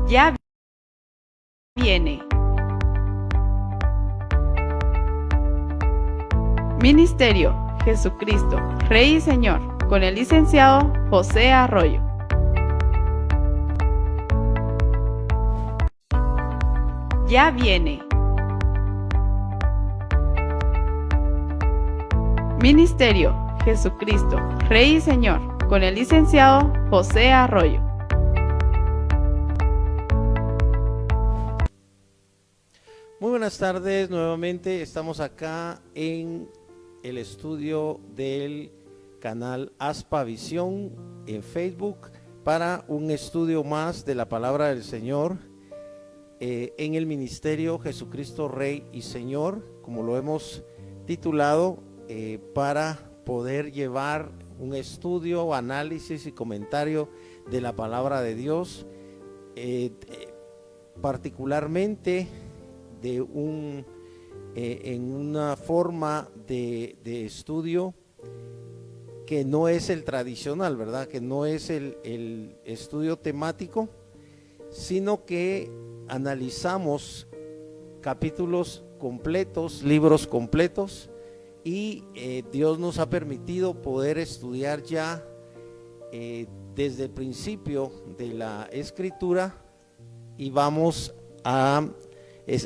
Ya viene. Ministerio Jesucristo, Rey y Señor, con el licenciado José Arroyo. Ya viene. Ministerio Jesucristo, Rey y Señor, con el licenciado José Arroyo. Muy buenas tardes, nuevamente estamos acá en el estudio del canal Aspa Visión en Facebook para un estudio más de la palabra del Señor en el Ministerio Jesucristo Rey y Señor, como lo hemos titulado, para poder llevar un estudio, análisis y comentario de la palabra de Dios, particularmente en una forma de estudio que no es el tradicional, ¿verdad? Que no es el estudio temático, sino que analizamos capítulos completos, libros completos, y Dios nos ha permitido poder estudiar ya desde el principio de la Escritura, y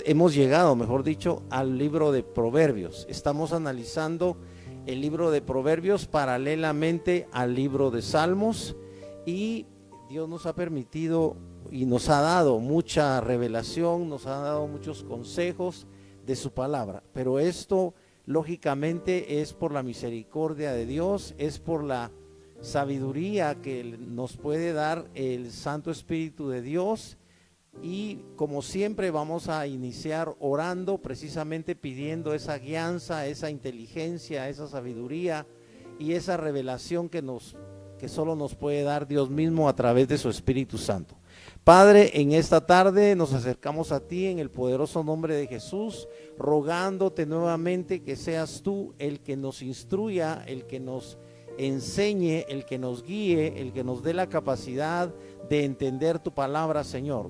hemos llegado, mejor dicho, al libro de Proverbios. Estamos analizando el libro de Proverbios paralelamente al libro de Salmos, y Dios nos ha permitido y nos ha dado mucha revelación, nos ha dado muchos consejos de su palabra. Pero esto, lógicamente, es por la misericordia de Dios, es por la sabiduría que nos puede dar el Santo Espíritu de Dios. Y como siempre vamos a iniciar orando, precisamente pidiendo esa guianza, esa inteligencia, esa sabiduría y esa revelación que solo nos puede dar Dios mismo a través de su Espíritu Santo. Padre, en esta tarde nos acercamos a ti en el poderoso nombre de Jesús, rogándote nuevamente que seas tú el que nos instruya, el que nos enseñe, el que nos guíe, el que nos dé la capacidad de entender tu palabra, Señor.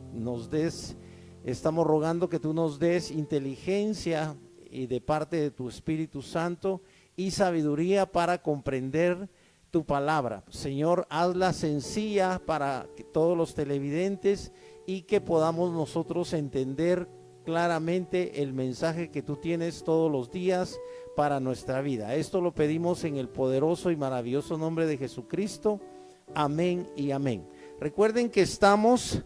Estamos rogando que tú nos des inteligencia y de parte de tu Espíritu Santo y sabiduría para comprender tu palabra. Señor, hazla sencilla para todos los televidentes y que podamos nosotros entender claramente el mensaje que tú tienes todos los días para nuestra vida. Esto lo pedimos en el poderoso y maravilloso nombre de Jesucristo. Amén y amén. Recuerden que estamos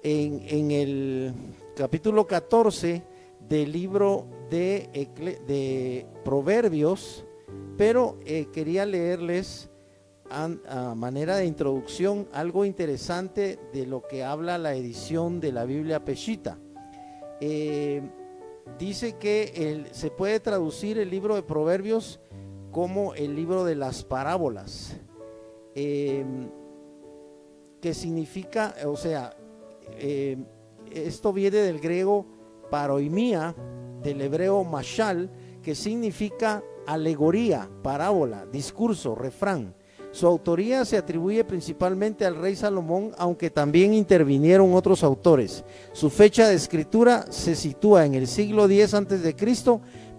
en el capítulo 14 del libro de Proverbios, pero quería leerles a manera de introducción algo interesante de lo que habla la edición de la Biblia Peshitta. Dice que se puede traducir el libro de Proverbios como el libro de las parábolas, que significa, o sea, esto viene del griego paroimía, del hebreo mashal, que significa alegoría, parábola, discurso, refrán. Su autoría se atribuye principalmente al rey Salomón, aunque también intervinieron otros autores. Su fecha de escritura se sitúa en el siglo X a.C.,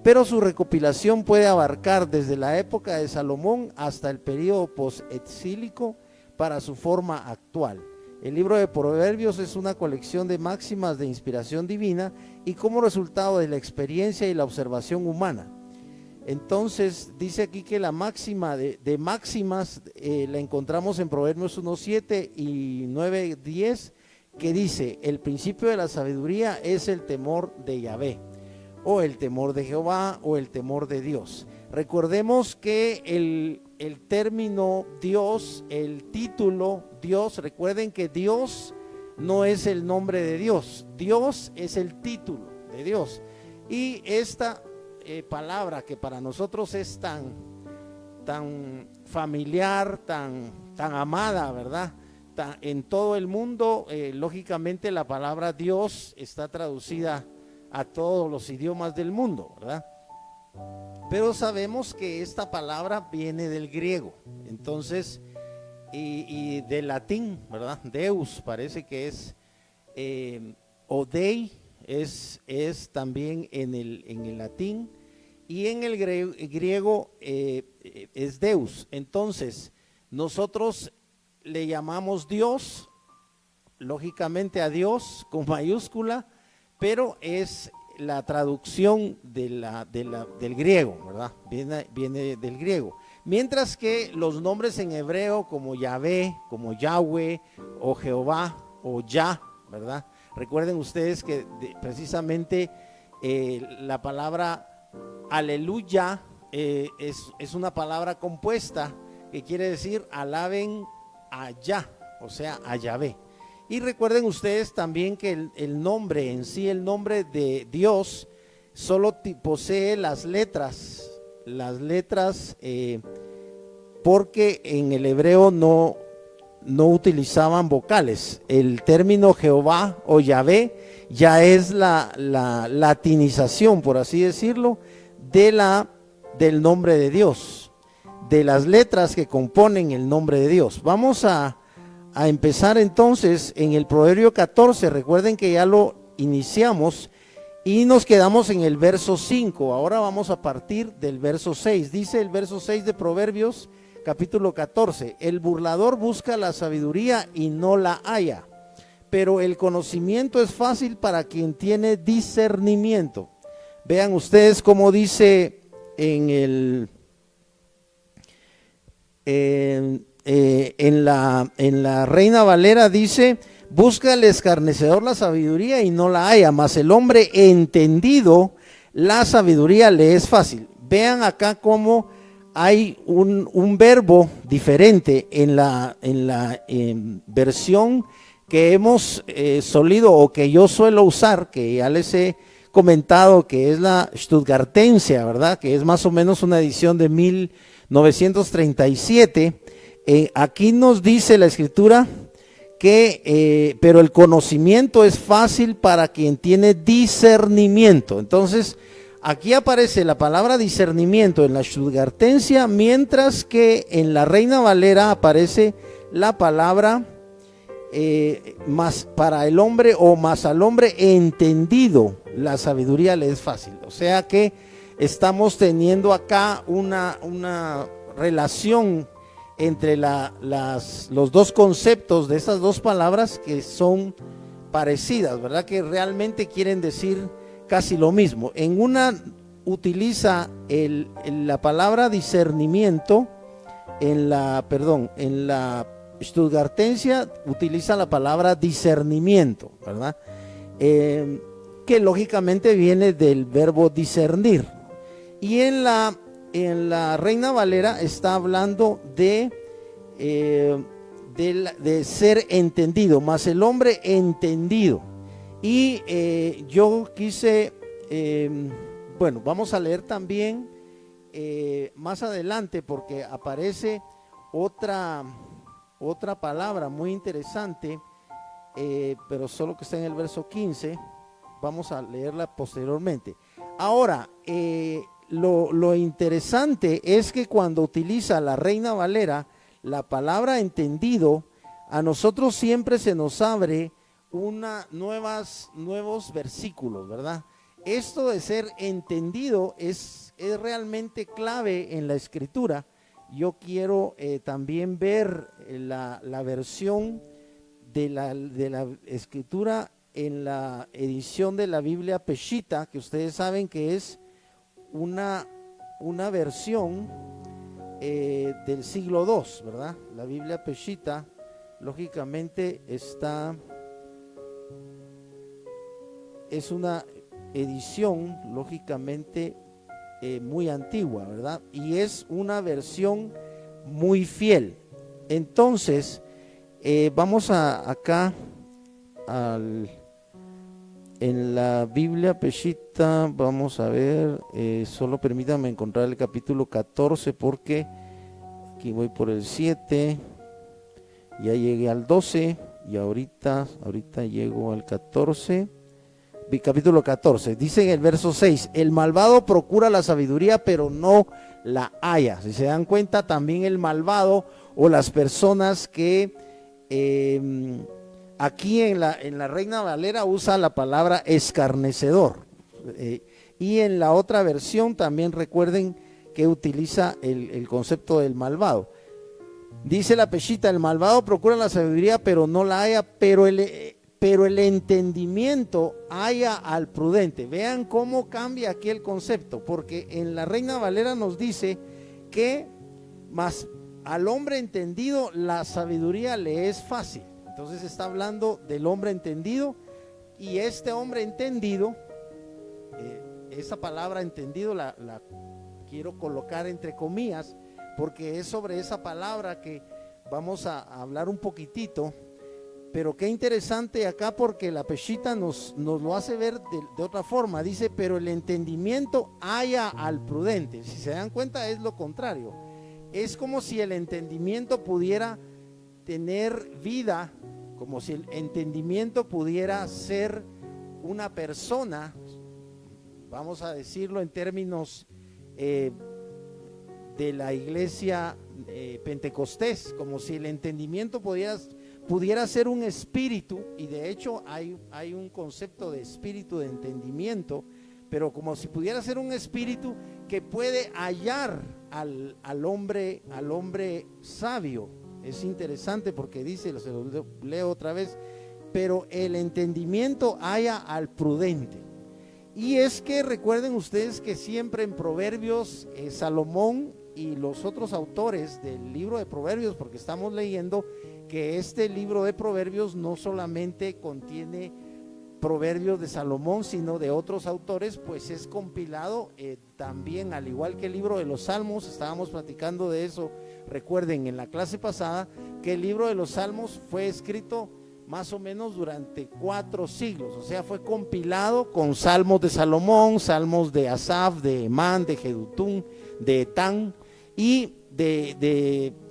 pero su recopilación puede abarcar desde la época de Salomón hasta el periodo post-exílico para su forma actual. El libro de Proverbios es una colección de máximas de inspiración divina y como resultado de la experiencia y la observación humana. Entonces dice aquí que la máxima de máximas la encontramos en Proverbios 1:7 y 9:10, que dice: el principio de la sabiduría es el temor de Yahvé, o el temor de Jehová, o el temor de Dios. Recordemos que el término Dios, el título Dios, recuerden que Dios no es el nombre de Dios, Dios es el título de Dios. Y esta palabra que para nosotros es tan familiar, tan amada, ¿verdad? En todo el mundo, lógicamente la palabra Dios está traducida a todos los idiomas del mundo, ¿verdad? Pero sabemos que esta palabra viene del griego, entonces, y del latín, ¿verdad? Deus parece que es o Dei es también en el latín, y en el griego es Deus. Entonces, nosotros le llamamos Dios, lógicamente a Dios con mayúscula, pero es la traducción del griego, ¿verdad? Viene del griego. Mientras que los nombres en hebreo como Yahvé, como Yahweh o Jehová o Yah, ¿verdad? Recuerden ustedes que precisamente la palabra aleluya es una palabra compuesta que quiere decir alaben a Yah, o sea, a Yahvé. Y recuerden ustedes también que el nombre en sí, el nombre de Dios, solo posee las letras, porque en el hebreo no utilizaban vocales. El término Jehová o Yahvé ya es la latinización, por así decirlo, del nombre de Dios, de las letras que componen el nombre de Dios. Vamos a empezar entonces en el Proverbio 14. Recuerden que ya lo iniciamos y nos quedamos en el verso 5. Ahora vamos a partir del verso 6. Dice el verso 6 de Proverbios capítulo 14: el burlador busca la sabiduría y no la halla, pero el conocimiento es fácil para quien tiene discernimiento. Vean ustedes cómo dice en la Reina Valera, dice: busca el escarnecedor la sabiduría y no la halla, mas el hombre entendido la sabiduría le es fácil. Vean acá cómo hay un verbo diferente en la versión que hemos solido, o que yo suelo usar, que ya les he comentado, que es la Stuttgartensia, ¿verdad? Que es más o menos una edición de 1937. Aquí nos dice la escritura que, pero el conocimiento es fácil para quien tiene discernimiento. Entonces, aquí aparece la palabra discernimiento en la Stuttgartensia, mientras que en la Reina Valera aparece la palabra más para el hombre, o más al hombre entendido la sabiduría le es fácil. O sea que estamos teniendo acá una relación entre los dos conceptos de esas dos palabras, que son parecidas, ¿verdad? Que realmente quieren decir casi lo mismo. En una utiliza la palabra discernimiento, en la Stuttgartensia utiliza la palabra discernimiento, ¿verdad? Que lógicamente viene del verbo discernir. Y en la Reina Valera está hablando de ser entendido, más el hombre entendido. Y yo quise, bueno, vamos a leer también más adelante, porque aparece otra palabra muy interesante, pero solo que está en el verso 15. Vamos a leerla posteriormente. Ahora, lo interesante es que cuando utiliza la Reina Valera la palabra entendido, a nosotros siempre se nos abre nuevos versículos, ¿verdad? Esto de ser entendido es realmente clave en la escritura. Yo quiero también ver la versión de la escritura en la edición de la Biblia Peshitta, que ustedes saben que es una versión del siglo II, ¿verdad? La Biblia Peshitta, lógicamente, es una edición, lógicamente, muy antigua, ¿verdad? Y es una versión muy fiel. Entonces, vamos acá en la Biblia Peshitta, vamos a ver, solo permítanme encontrar el capítulo 14, porque aquí voy por el 7, ya llegué al 12 y ahorita llego al 14. Capítulo 14, dice en el verso 6: el malvado procura la sabiduría, pero no la halla. Si se dan cuenta, también el malvado, o las personas que Aquí en la Reina Valera usa la palabra escarnecedor. Y en la otra versión también recuerden que utiliza el concepto del malvado. Dice la Peshita, el malvado procura la sabiduría, pero no la halla, pero el entendimiento halla al prudente. Vean cómo cambia aquí el concepto, porque en la Reina Valera nos dice que más al hombre entendido la sabiduría le es fácil. Entonces está hablando del hombre entendido, y este hombre entendido, esa palabra entendido la quiero colocar entre comillas, porque es sobre esa palabra que vamos a hablar un poquitito. Pero qué interesante acá, porque la Peshita nos lo hace ver de otra forma. Dice, pero el entendimiento halla al prudente. Si se dan cuenta, es lo contrario. Es como si el entendimiento pudiera tener vida, como si el entendimiento pudiera ser una persona, vamos a decirlo en términos de la iglesia pentecostés, como si el entendimiento pudiera ser un espíritu, y de hecho hay un concepto de espíritu de entendimiento, pero como si pudiera ser un espíritu que puede hallar al hombre sabio. Es interesante porque dice, se lo leo otra vez, pero el entendimiento halla al prudente. Y es que recuerden ustedes que siempre en Proverbios, Salomón y los otros autores del libro de Proverbios, porque estamos leyendo que este libro de Proverbios no solamente contiene proverbios de Salomón, sino de otros autores, pues es compilado también, al igual que el libro de los Salmos. Estábamos platicando de eso, recuerden en la clase pasada, que el libro de los Salmos fue escrito más o menos durante 4 siglos, o sea, fue compilado con salmos de Salomón, salmos de Asaf, de Emán, de Jedutún, de Etán, y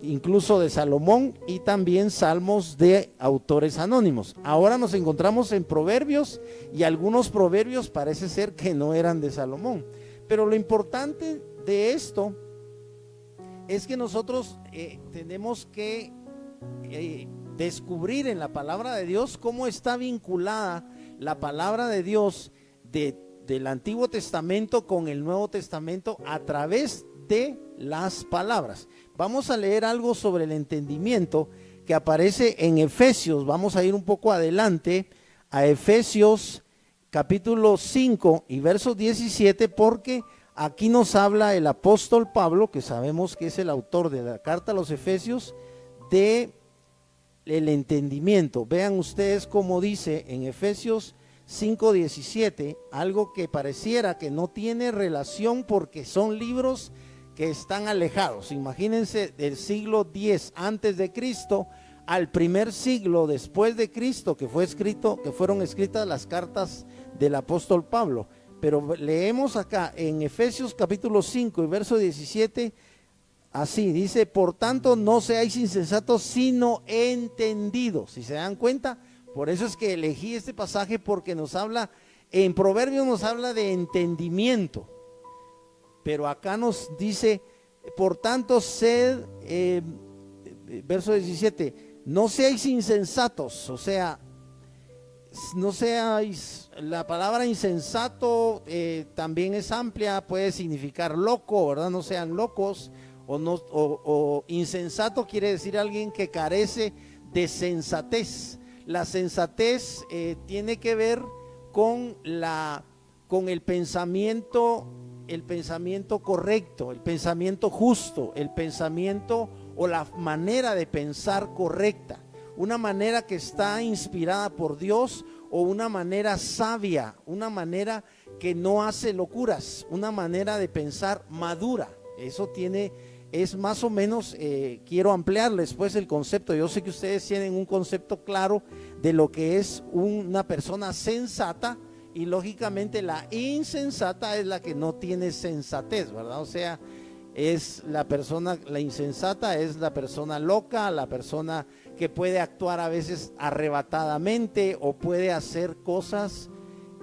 incluso de Salomón, y también salmos de autores anónimos. Ahora nos encontramos en Proverbios, y algunos proverbios parece ser que no eran de Salomón, pero lo importante de esto es que nosotros tenemos que descubrir en la palabra de Dios cómo está vinculada la palabra de Dios del Antiguo Testamento con el Nuevo Testamento a través de las palabras. Vamos a leer algo sobre el entendimiento que aparece en Efesios. Vamos a ir un poco adelante a Efesios capítulo 5 y verso 17, porque aquí nos habla el apóstol Pablo, que sabemos que es el autor de la carta a los Efesios, de el entendimiento. Vean ustedes cómo dice en Efesios 5:17, algo que pareciera que no tiene relación porque son libros que están alejados. Imagínense del siglo X antes de Cristo al primer siglo después de Cristo, que fueron escritas las cartas del apóstol Pablo. Pero leemos acá en Efesios capítulo 5 y verso 17, así dice: por tanto no seáis insensatos, sino entendidos. Si se dan cuenta, por eso es que elegí este pasaje, porque nos habla, en Proverbios nos habla de entendimiento, pero acá nos dice, por tanto sed, verso 17, no seáis insensatos, o sea, no seáis, la palabra insensato también es amplia, puede significar loco, ¿verdad? No sean locos. O insensato quiere decir alguien que carece de sensatez. La sensatez tiene que ver con el pensamiento correcto, el pensamiento justo, el pensamiento o la manera de pensar correcta, una manera que está inspirada por Dios, o una manera sabia, una manera que no hace locuras, una manera de pensar madura. Eso es más o menos, quiero ampliarles pues el concepto. Yo sé que ustedes tienen un concepto claro de lo que es una persona sensata, y lógicamente la insensata es la que no tiene sensatez, ¿verdad? O sea, la insensata es la persona loca, la persona que puede actuar a veces arrebatadamente, o puede hacer cosas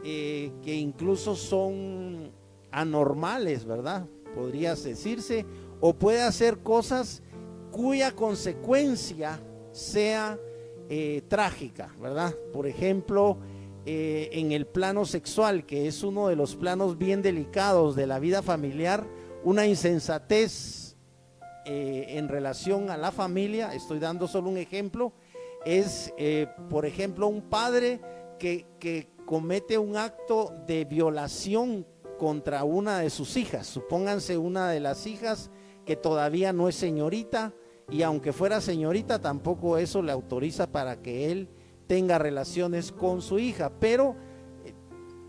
que incluso son anormales, ¿verdad? Podría decirse, o puede hacer cosas cuya consecuencia sea trágica, ¿verdad? Por ejemplo, en el plano sexual, que es uno de los planos bien delicados de la vida familiar, una insensatez en relación a la familia. Estoy dando solo un ejemplo. Es, por ejemplo, un padre que comete un acto de violación contra una de sus hijas. Supónganse una de las hijas que todavía no es señorita, y aunque fuera señorita, tampoco eso le autoriza para que él tenga relaciones con su hija. Pero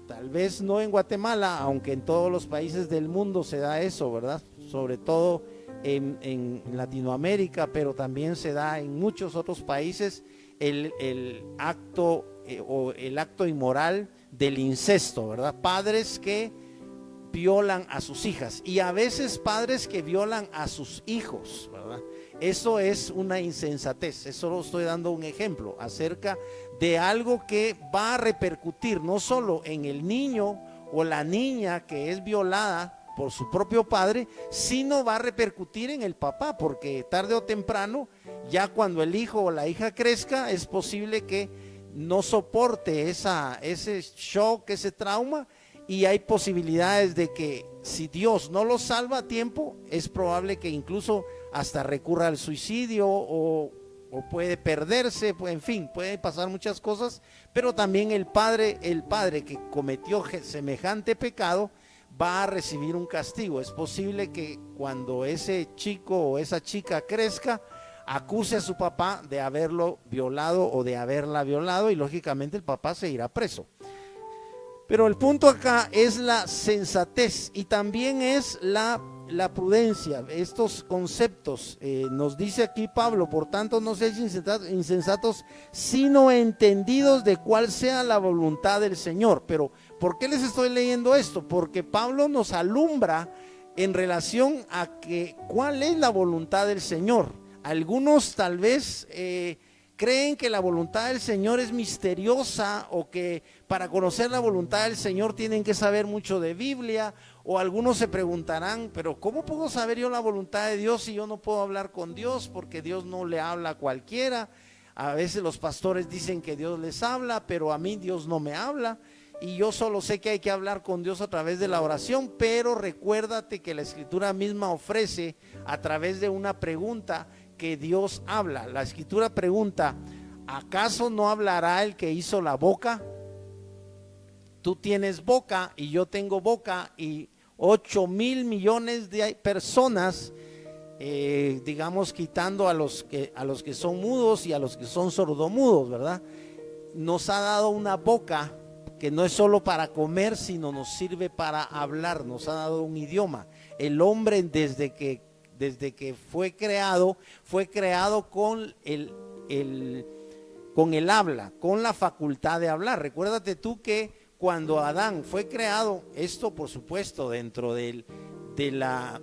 tal vez no en Guatemala, aunque en todos los países del mundo se da eso, ¿verdad? Sobre todo en Latinoamérica, pero también se da en muchos otros países el acto o el acto inmoral del incesto, ¿verdad? Padres que violan a sus hijas, y a veces padres que violan a sus hijos, ¿verdad? Eso es una insensatez. Eso lo estoy dando un ejemplo acerca de algo que va a repercutir no solo en el niño o la niña que es violada por su propio padre, sino va a repercutir en el papá, porque tarde o temprano, ya cuando el hijo o la hija crezca, es posible que no soporte ese shock, ese trauma, y hay posibilidades de que si Dios no lo salva a tiempo, es probable que incluso hasta recurra al suicidio o puede perderse, en fin, puede pasar muchas cosas. Pero también el padre que cometió semejante pecado va a recibir un castigo. Es posible que cuando ese chico o esa chica crezca, acuse a su papá de haberlo violado o de haberla violado, y lógicamente el papá se irá preso. Pero el punto acá es la sensatez, y también es la prudencia. Estos conceptos, nos dice aquí Pablo: por tanto no seáis insensatos, sino entendidos de cuál sea la voluntad del Señor. Pero ¿por qué les estoy leyendo esto? Porque Pablo nos alumbra en relación a que cuál es la voluntad del Señor. Algunos tal vez creen que la voluntad del Señor es misteriosa, o que para conocer la voluntad del Señor tienen que saber mucho de Biblia. O algunos se preguntarán: pero ¿cómo puedo saber yo la voluntad de Dios si yo no puedo hablar con Dios? Porque Dios no le habla a cualquiera. A veces los pastores dicen que Dios les habla, pero a mí Dios no me habla, y yo solo sé que hay que hablar con Dios a través de la oración. Pero recuérdate que la Escritura misma ofrece, a través de una pregunta, que Dios habla. La Escritura pregunta: ¿acaso no hablará el que hizo la boca? Tú tienes boca y yo tengo boca, y 8,000 millones de personas, digamos quitando a los que son mudos y a los que son sordomudos, ¿verdad? Nos ha dado una boca que no es solo para comer, sino nos sirve para hablar. Nos ha dado un idioma. El hombre, desde que fue creado con el habla, con la facultad de hablar. Recuérdate tú que cuando Adán fue creado, esto por supuesto dentro de la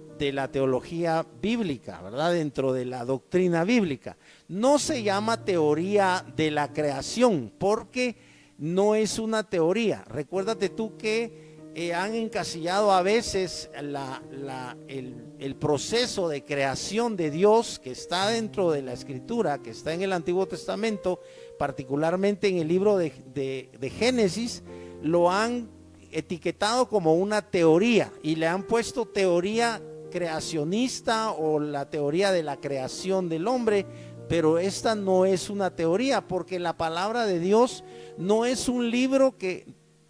teología bíblica, ¿verdad? Dentro de la doctrina bíblica, no se llama teoría de la creación, porque no es una teoría. Recuérdate tú que han encasillado a veces el proceso de creación de Dios, que está dentro de la Escritura, que está en el Antiguo Testamento, particularmente en el libro de Génesis. Lo han etiquetado como una teoría, y le han puesto teoría creacionista o la teoría de la creación del hombre. Pero esta no es una teoría, porque la palabra de Dios no es un libro que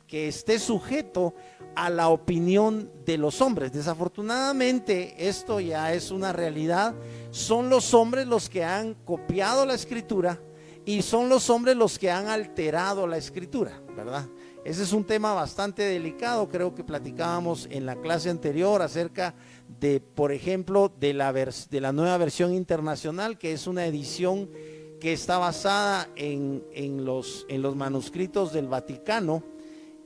esté sujeto a la opinión de los hombres. Desafortunadamente, esto ya es una realidad. Son los hombres los que han copiado la Escritura, y son los hombres los que han alterado la Escritura, ¿verdad? Ese es un tema bastante delicado. Creo que platicábamos en la clase anterior acerca de, por ejemplo, de la nueva versión internacional, que es una edición que está basada en los manuscritos del Vaticano,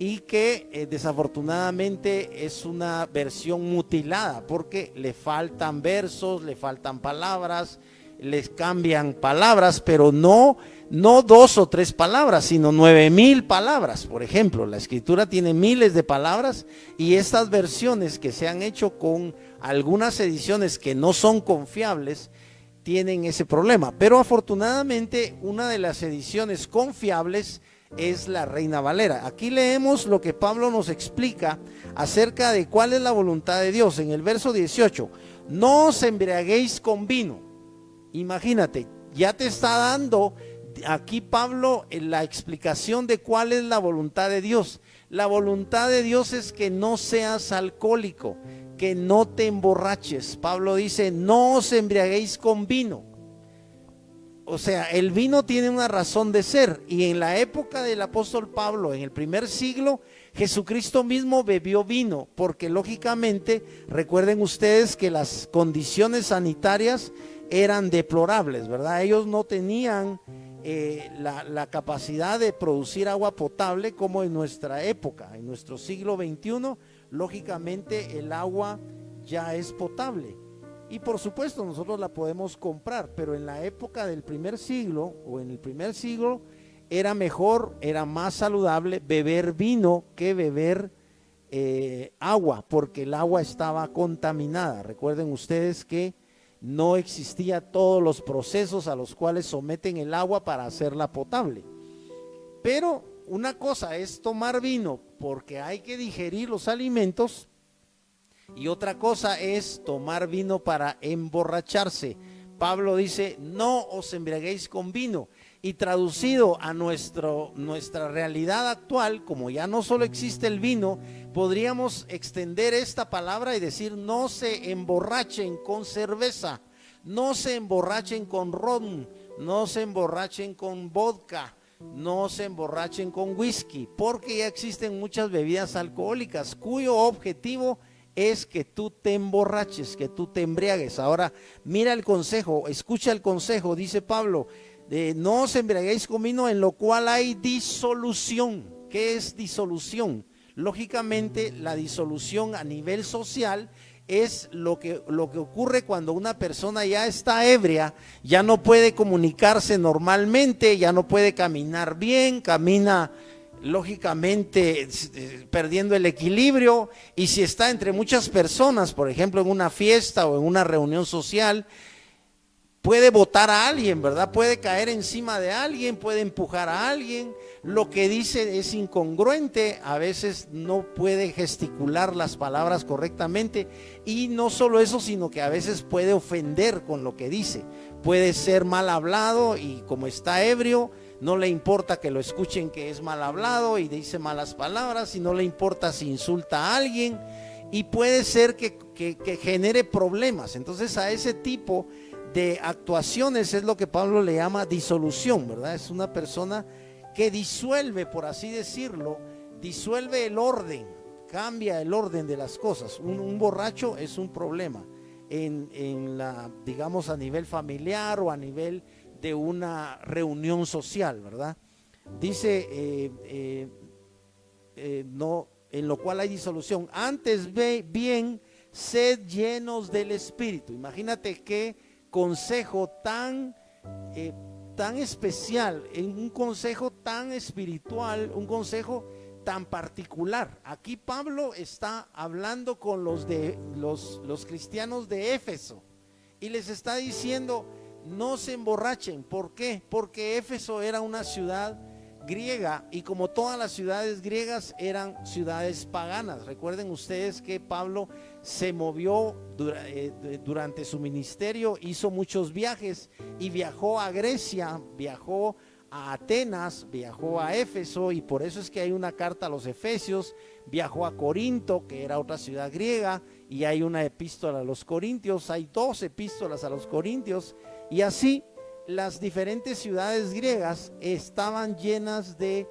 y que desafortunadamente es una versión mutilada, porque le faltan versos, le faltan palabras, les cambian palabras, pero no 2 o 3 palabras, sino 9,000 palabras. Por ejemplo, la Escritura tiene miles de palabras, y estas versiones que se han hecho con algunas ediciones que no son confiables tienen ese problema. Pero afortunadamente una de las ediciones confiables es la Reina Valera. Aquí leemos lo que Pablo nos explica acerca de cuál es la voluntad de Dios. En el verso 18, no os embriaguéis con vino. Imagínate, ya te está dando aquí Pablo la explicación de cuál es la voluntad de Dios. La voluntad de Dios es que no seas alcohólico, que no te emborraches. Pablo dice, no os embriaguéis con vino. O sea, el vino tiene una razón de ser, y en la época del apóstol Pablo, en el primer siglo, Jesucristo mismo bebió vino, porque lógicamente, recuerden ustedes que las condiciones sanitarias eran deplorables, ¿verdad? Ellos no tenían la capacidad de producir agua potable como en nuestra época. En nuestro siglo XXI, lógicamente el agua ya es potable. Y por supuesto nosotros la podemos comprar, pero en la época del primer siglo o en el primer siglo era mejor, era más saludable beber vino que beber agua, porque el agua estaba contaminada. Recuerden ustedes que no existía todos los procesos a los cuales someten el agua para hacerla potable. Pero una cosa es tomar vino porque hay que digerir los alimentos, y otra cosa es tomar vino para emborracharse. Pablo dice, no os embriaguéis con vino. Y traducido a nuestra realidad actual, como ya no solo existe el vino, podríamos extender esta palabra y decir, no se emborrachen con cerveza, no se emborrachen con ron, no se emborrachen con vodka, no se emborrachen con whisky, porque ya existen muchas bebidas alcohólicas cuyo objetivo es que tú te emborraches, que tú te embriagues. Ahora mira el consejo, escucha el consejo, dice Pablo, no os embriaguéis con vino en lo cual hay disolución. ¿Qué es disolución? Lógicamente la disolución a nivel social es lo que ocurre cuando una persona ya está ebria, ya no puede comunicarse normalmente, ya no puede caminar bien, camina lógicamente perdiendo el equilibrio, y si está entre muchas personas, por ejemplo en una fiesta o en una reunión social, puede botar a alguien, ¿verdad? Puede caer encima de alguien, puede empujar a alguien, lo que dice es incongruente, a veces no puede gesticular las palabras correctamente, y no solo eso, sino que a veces puede ofender con lo que dice, puede ser mal hablado, y como está ebrio, no le importa que lo escuchen que es mal hablado y dice malas palabras, y no le importa si insulta a alguien, y puede ser que genere problemas. Entonces a ese tipo de actuaciones es lo que Pablo le llama disolución, ¿verdad? Es una persona que disuelve, por así decirlo, disuelve el orden, cambia el orden de las cosas. Un borracho es un problema digamos a nivel familiar o a nivel de una reunión social, ¿verdad? Dice, no, en lo cual hay disolución. Antes bien, sed llenos del Espíritu. Imagínate qué consejo tan especial, un consejo tan espiritual, un consejo tan particular. Aquí Pablo está hablando con los cristianos de Éfeso y les está diciendo, no se emborrachen. ¿Por qué? Porque Éfeso era una ciudad griega, y como todas las ciudades griegas eran ciudades paganas. Recuerden ustedes que Pablo se movió durante su ministerio, hizo muchos viajes y viajó a Grecia, viajó a Atenas, viajó a Éfeso, y por eso es que hay una carta a los Efesios, viajó a Corinto, que era otra ciudad griega, y hay una epístola a los Corintios, hay 2 epístolas a los Corintios, y así las diferentes ciudades griegas estaban llenas de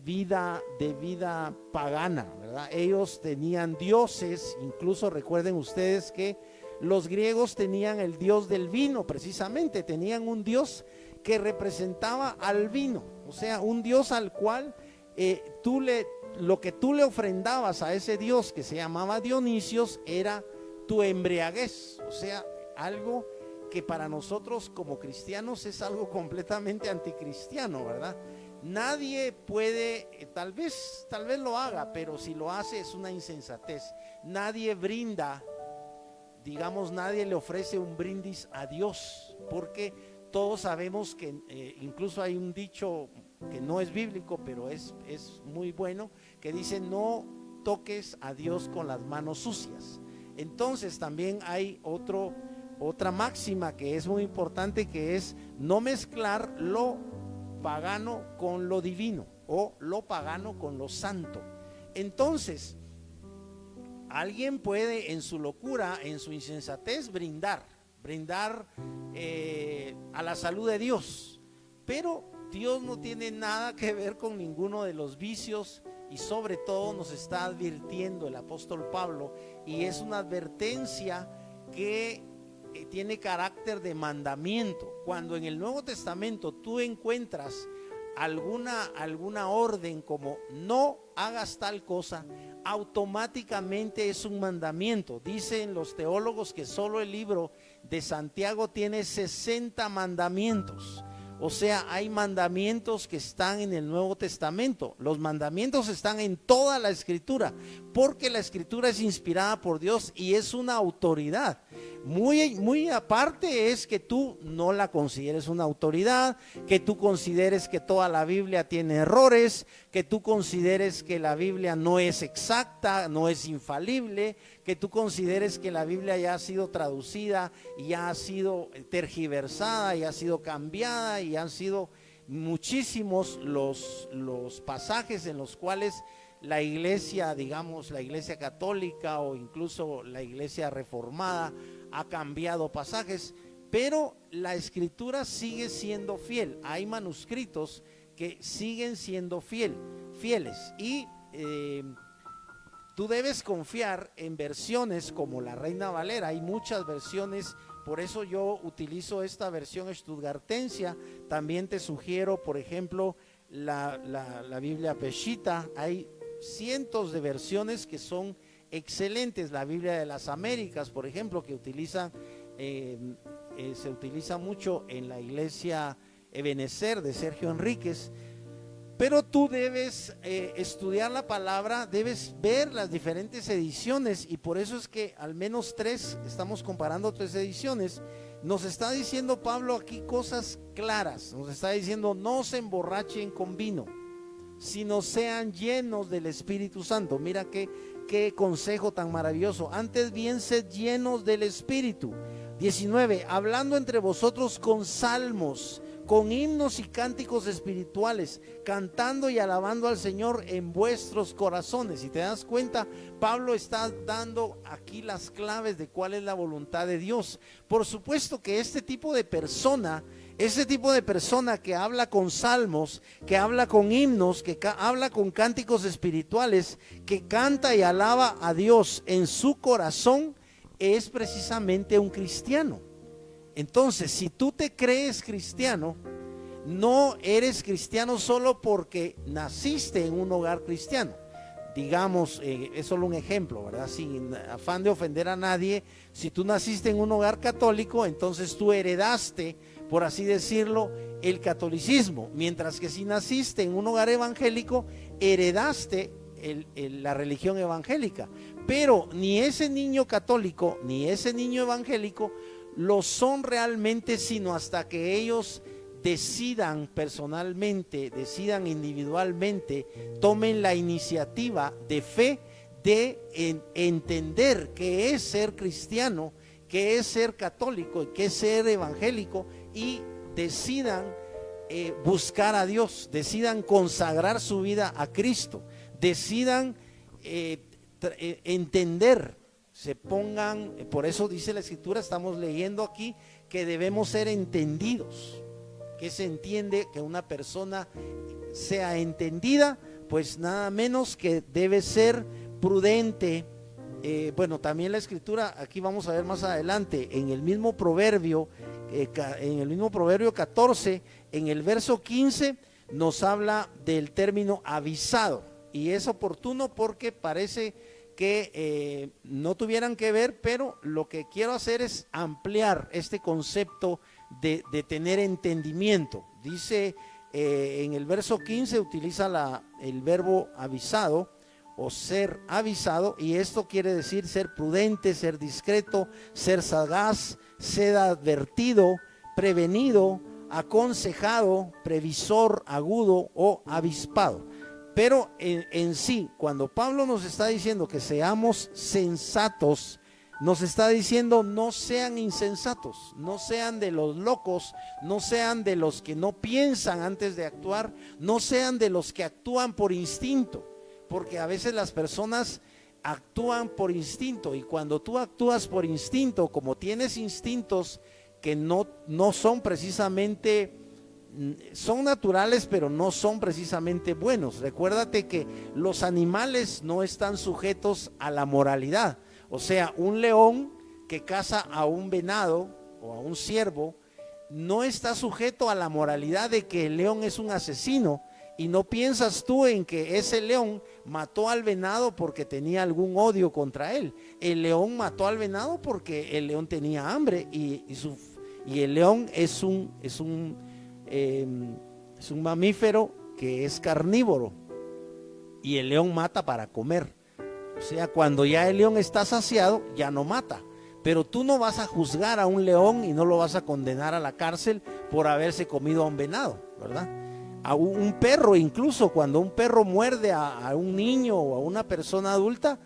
vida pagana, ¿verdad? Ellos tenían dioses, incluso recuerden ustedes que los griegos tenían el dios del vino, precisamente, tenían un dios que representaba al vino, o sea, un dios al cual lo que tú le ofrendabas a ese dios que se llamaba Dionisios era tu embriaguez, o sea, algo que para nosotros como cristianos es algo completamente anticristiano, ¿verdad? Nadie puede, tal vez lo haga, pero si lo hace es una insensatez. Nadie brinda digamos, nadie le ofrece un brindis a Dios, porque todos sabemos que incluso hay un dicho que no es bíblico, pero es muy bueno, que dice: no toques a Dios con las manos sucias. Entonces también hay otra máxima que es muy importante, que es no mezclar lo pagano con lo divino, o lo pagano con lo santo. Entonces alguien puede en su locura, en su insensatez, brindar a la salud de Dios, pero Dios no tiene nada que ver con ninguno de los vicios, y sobre todo nos está advirtiendo el apóstol Pablo, y es una advertencia que tiene carácter de mandamiento. Cuando en el Nuevo Testamento tú encuentras alguna orden como no hagas tal cosa, automáticamente es un mandamiento. Dicen los teólogos que solo el libro de Santiago tiene 60 mandamientos. O sea, hay mandamientos que están en el Nuevo Testamento. Los mandamientos están en toda la Escritura, porque la Escritura es inspirada por Dios y es una autoridad. Muy aparte es que tú no la consideres una autoridad, que tú consideres que toda la Biblia tiene errores, que tú consideres que la Biblia no es exacta, no es infalible, que tú consideres que la Biblia ya ha sido traducida y ya ha sido tergiversada y ha sido cambiada, y han sido muchísimos los pasajes en los cuales la iglesia, digamos, la iglesia católica o incluso la iglesia reformada ha cambiado pasajes, pero la Escritura sigue siendo fiel. Hay manuscritos que siguen siendo fieles, y tú debes confiar en versiones como la Reina Valera. Hay muchas versiones, por eso yo utilizo esta versión stuttgartensia. También te sugiero, por ejemplo, la Biblia Peshitta. Hay cientos de versiones que son excelentes. La Biblia de las Américas, por ejemplo, que se utiliza mucho en la iglesia Ebenezer de Sergio Enríquez. Pero tú debes estudiar la palabra, debes ver las diferentes ediciones, y por eso es que al menos estamos comparando 3 ediciones. Nos está diciendo Pablo aquí cosas claras. Nos está diciendo: no se emborrachen con vino, sino sean llenos del Espíritu Santo. Mira qué consejo tan maravilloso. Antes bien, sed llenos del Espíritu. 19, hablando entre vosotros con salmos, con himnos y cánticos espirituales, cantando y alabando al Señor en vuestros corazones. Si te das cuenta, Pablo está dando aquí las claves de cuál es la voluntad de Dios. Por supuesto que este tipo de persona que habla con salmos, que habla con himnos, que habla con cánticos espirituales, que canta y alaba a Dios en su corazón, es precisamente un cristiano. Entonces, si tú te crees cristiano, no eres cristiano solo porque naciste en un hogar cristiano. Digamos, es solo un ejemplo, ¿verdad? Sin afán de ofender a nadie. Si tú naciste en un hogar católico, entonces tú heredaste, por así decirlo, el catolicismo. Mientras que si naciste en un hogar evangélico, heredaste la religión evangélica. Pero ni ese niño católico ni ese niño evangélico lo son realmente, sino hasta que ellos decidan personalmente, decidan individualmente, tomen la iniciativa de fe de entender qué es ser cristiano, qué es ser católico, qué es ser evangélico, y decidan buscar a Dios, decidan consagrar su vida a Cristo, decidan entender, se pongan, por eso dice la Escritura, estamos leyendo aquí, que debemos ser entendidos. ¿Qué se entiende que una persona sea entendida? Pues nada menos que debe ser prudente. Bueno, también la Escritura, aquí vamos a ver más adelante, en el mismo proverbio 14, en el verso 15, nos habla del término avisado, y es oportuno porque parece que no tuvieran que ver, pero lo que quiero hacer es ampliar este concepto de tener entendimiento. Dice en el verso 15, utiliza el verbo avisado, o ser avisado, y esto quiere decir ser prudente, ser discreto, ser sagaz, ser advertido, prevenido, aconsejado, previsor, agudo o avispado. Pero en sí, cuando Pablo nos está diciendo que seamos sensatos, nos está diciendo no sean insensatos, no sean de los locos, no sean de los que no piensan antes de actuar, no sean de los que actúan por instinto, porque a veces las personas actúan por instinto, y cuando tú actúas por instinto, como tienes instintos que no son precisamente, son naturales, pero no son precisamente buenos. Recuérdate que los animales no están sujetos a la moralidad. O sea, un león que caza a un venado o a un ciervo no está sujeto a la moralidad de que el león es un asesino, y no piensas tú en que ese león mató al venado porque tenía algún odio contra él. El león mató al venado porque el león tenía hambre, y el león es un mamífero que es carnívoro, y el león mata para comer. O sea, cuando ya el león está saciado, ya no mata. Pero tú no vas a juzgar a un león y no lo vas a condenar a la cárcel por haberse comido a un venado, ¿verdad? A un perro, incluso cuando un perro muerde a un niño o a una persona adulta,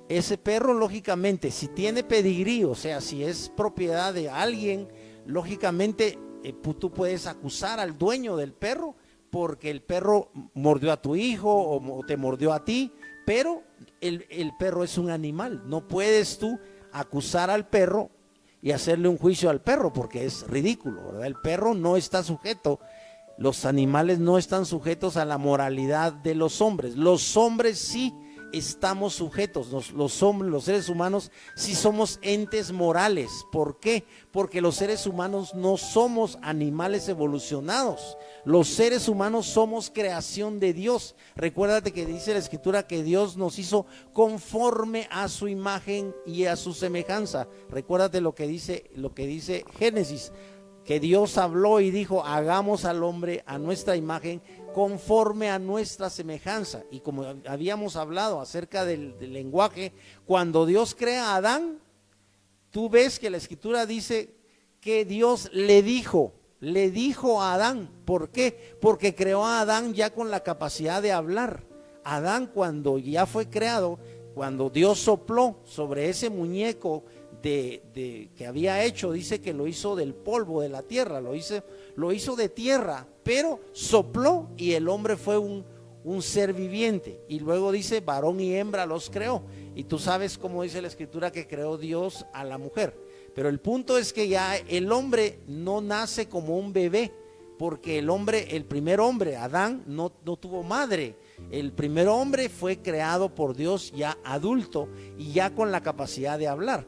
ese perro, lógicamente, si tiene pedigrí, o sea, si es propiedad de alguien, lógicamente tú puedes acusar al dueño del perro porque el perro mordió a tu hijo o te mordió a ti, pero el perro es un animal. No puedes tú acusar al perro y hacerle un juicio al perro, porque es ridículo, ¿verdad? El perro no está sujeto, los animales no están sujetos a la moralidad de los hombres. Los hombres sí estamos sujetos, los hombres, los seres humanos sí somos entes morales. ¿Por qué? Porque los seres humanos no somos animales evolucionados. Los seres humanos somos creación de Dios. Recuérdate que dice la Escritura que Dios nos hizo conforme a su imagen y a su semejanza. Recuérdate lo que dice Génesis, que Dios habló y dijo: hagamos al hombre a nuestra imagen, conforme a nuestra semejanza. Y como habíamos hablado acerca del lenguaje, cuando Dios crea a Adán, tú ves que la Escritura dice que Dios le dijo a Adán. ¿Por qué? Porque creó a Adán ya con la capacidad de hablar. Adán, cuando ya fue creado, cuando Dios sopló sobre ese muñeco que había hecho, dice que lo hizo del polvo de la tierra, lo hizo de tierra, pero sopló y el hombre fue un ser viviente. Y luego dice: varón y hembra los creó. Y tú sabes cómo dice la Escritura que creó Dios a la mujer. Pero el punto es que ya el hombre no nace como un bebé, porque el primer hombre, Adán, no tuvo madre. El primer hombre fue creado por Dios ya adulto y ya con la capacidad de hablar.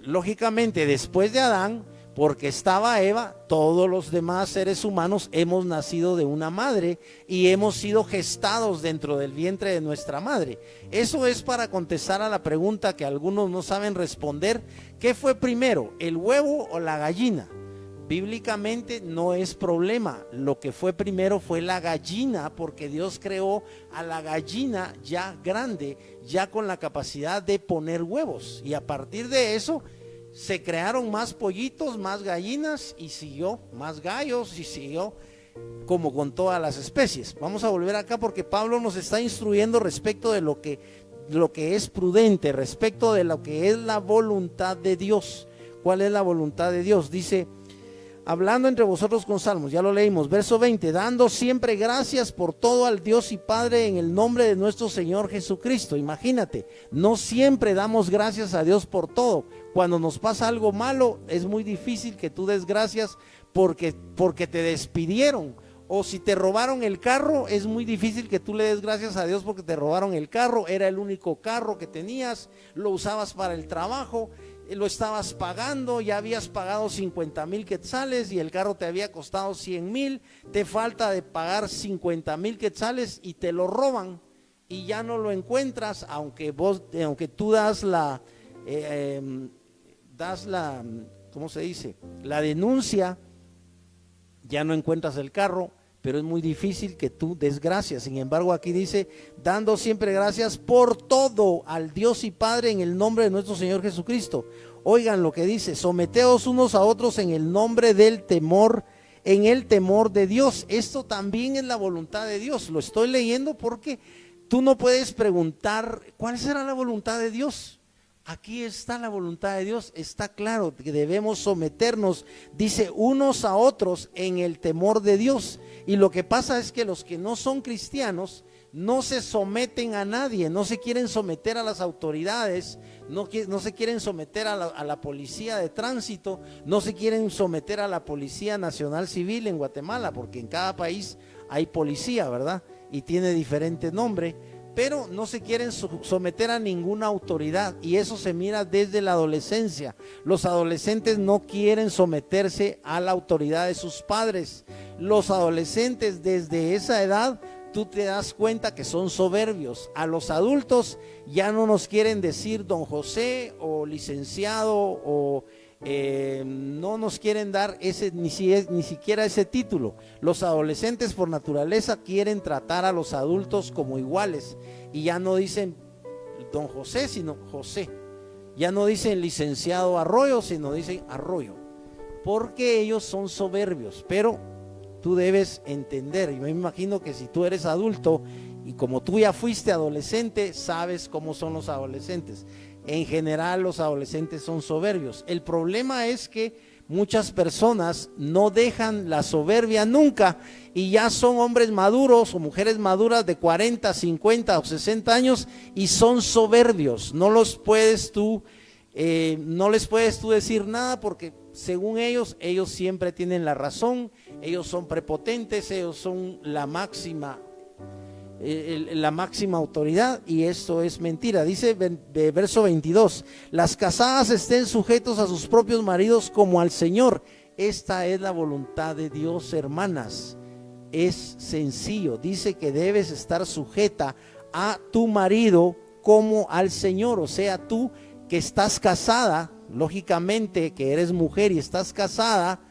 Lógicamente, después de Adán, porque estaba Eva, todos los demás seres humanos hemos nacido de una madre y hemos sido gestados dentro del vientre de nuestra madre. Eso es para contestar a la pregunta que algunos no saben responder: ¿qué fue primero, el huevo o la gallina? Bíblicamente no es problema. Lo que fue primero fue la gallina, porque Dios creó a la gallina ya grande, ya con la capacidad de poner huevos, y a partir de eso se crearon más pollitos, más gallinas, y siguió más gallos, y siguió como con todas las especies. Vamos a volver acá porque Pablo nos está instruyendo respecto de lo que es prudente, respecto de lo que es la voluntad de Dios. ¿Cuál es la voluntad de Dios? Dice: hablando entre vosotros con salmos, ya lo leímos, verso 20, dando siempre gracias por todo al Dios y Padre en el nombre de nuestro Señor Jesucristo. Imagínate, no siempre damos gracias a Dios por todo. Cuando nos pasa algo malo, es muy difícil que tú des gracias porque te despidieron. O si te robaron el carro, es muy difícil que tú le des gracias a Dios porque te robaron el carro. Era el único carro que tenías, lo usabas para el trabajo, lo estabas pagando, ya habías pagado 50,000 quetzales y el carro te había costado 100,000, te falta de pagar 50,000 quetzales y te lo roban y ya no lo encuentras, aunque tú das la ¿cómo se dice? La denuncia, ya no encuentras el carro, pero es muy difícil que tú des gracias. Sin embargo, aquí dice, dando siempre gracias por todo al Dios y Padre en el nombre de nuestro Señor Jesucristo. Oigan lo que dice, someteos unos a otros en el nombre del temor, en el temor de Dios. Esto también es la voluntad de Dios. Lo estoy leyendo porque tú no puedes preguntar cuál será la voluntad de Dios. Aquí está la voluntad de Dios, está claro que debemos someternos, dice, unos a otros en el temor de Dios. Y lo que pasa es que los que no son cristianos no se someten a nadie, no se quieren someter a las autoridades, no se quieren someter a la policía de tránsito, no se quieren someter a la Policía Nacional Civil en Guatemala, porque en cada país hay policía, ¿verdad? Y tiene diferente nombre. Pero no se quieren someter a ninguna autoridad, y eso se mira desde la adolescencia. Los adolescentes no quieren someterse a la autoridad de sus padres. Los adolescentes desde esa edad, tú te das cuenta que son soberbios. A los adultos ya no nos quieren decir don José o licenciado o no nos quieren dar ese ni siquiera ese título. Los adolescentes por naturaleza quieren tratar a los adultos como iguales y ya no dicen don José sino José, ya no dicen licenciado Arroyo sino dicen Arroyo, porque ellos son soberbios. Pero tú debes entender, y me imagino que si tú eres adulto y como tú ya fuiste adolescente, sabes cómo son los adolescentes. En general los adolescentes son soberbios. El problema es que muchas personas no dejan la soberbia nunca y ya son hombres maduros o mujeres maduras de 40, 50 o 60 años y son soberbios. No les puedes tú decir nada porque según ellos siempre tienen la razón, ellos son prepotentes, ellos son la máxima autoridad, y esto es mentira. Dice verso 22, las casadas estén sujetos a sus propios maridos como al Señor. Esta es la voluntad de Dios, hermanas. Es sencillo, dice que debes estar sujeta a tu marido como al Señor. O sea, tú que estás casada, lógicamente que eres mujer y estás casada,